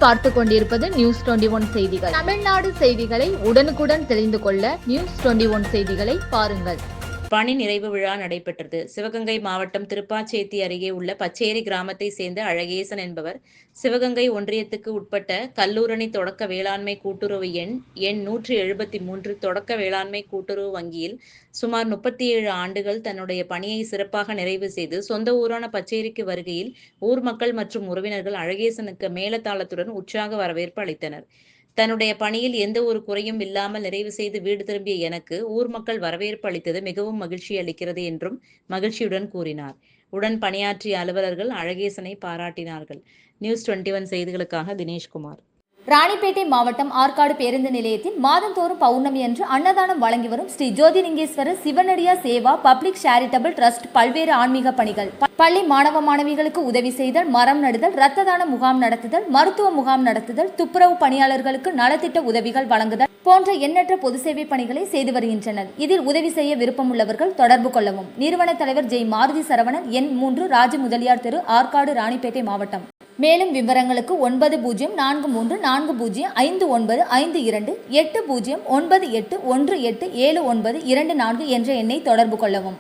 நீங்கள் பார்த்து கொண்டிருப்பது News21 செய்திகள். தமிழ்நாடு செய்திகளை உடனுக்குடன் தெரிந்து கொள்ள News21 செய்திகளை பாருங்கள். பணி நிறைவு விழா நடைபெற்றது. சிவகங்கை மாவட்டம் திருப்பாச்சேத்தி அருகே உள்ள பச்சேரி கிராமத்தை சேர்ந்த அழகேசன் என்பவர் சிவகங்கை ஒன்றியத்துக்கு உட்பட்ட கல்லூரணி தொடக்க வேளாண்மை கூட்டுறவு எண் 173 தொடக்க வேளாண்மை கூட்டுறவு வங்கியில் சுமார் 37 ஆண்டுகள் தன்னுடைய பணியை சிறப்பாக நிறைவு செய்து சொந்த ஊரான பச்சேரிக்கு வருகையில் ஊர் மக்கள் மற்றும் உறவினர்கள் அழகேசனுக்கு மேளதாளத்துடன் உற்சாக வரவேற்பு அளித்தனர். தன்னுடைய பணியில் எந்த ஒரு குறையும் இல்லாமல் நிறைவு செய்து வீடு திரும்பிய எனக்கு ஊர் மக்கள் வரவேற்பு அளித்தது மிகவும் மகிழ்ச்சி அளிக்கிறது என்றும் மகிழ்ச்சியுடன் கூறினார். உடன் பணியாற்றிய அலுவலர்கள் அழகேசனை பாராட்டினார்கள். News21 செய்திகளுக்காக தினேஷ்குமார். ராணிப்பேட்டை மாவட்டம் ஆற்காடு பேருந்து நிலையத்தில் மாதந்தோறும் பௌர்ணமி அன்று அன்னதானம் வழங்கி வரும் Sri Jothilingeswarar சிவனடியா Seva public charitable trust பல்வேறு ஆன்மீக பணிகள், பள்ளி மாணவ மாணவிகளுக்கு உதவி செய்தல், மரம் நடுதல், இரத்த தான முகாம் நடத்துதல், மருத்துவ முகாம் நடத்துதல், துப்புரவு பணியாளர்களுக்கு நலத்திட்ட உதவிகள் வழங்குதல் போன்ற எண்ணற்ற பொது சேவை பணிகளை செய்து வருகின்றனர். இதில் உதவி செய்ய விருப்பமுள்ளவர்கள் தொடர்பு கொள்ளவும். நிறுவன தலைவர் ஜெய் மாருதி சரவணன், எண் 3, ராஜ முதலியார் தெரு, ஆற்காடு, ராணிப்பேட்டை மாவட்டம். மேலும் விவரங்களுக்கு 9040405952 80981879 என்ற எண்ணை தொடர்பு கொள்ளவும்.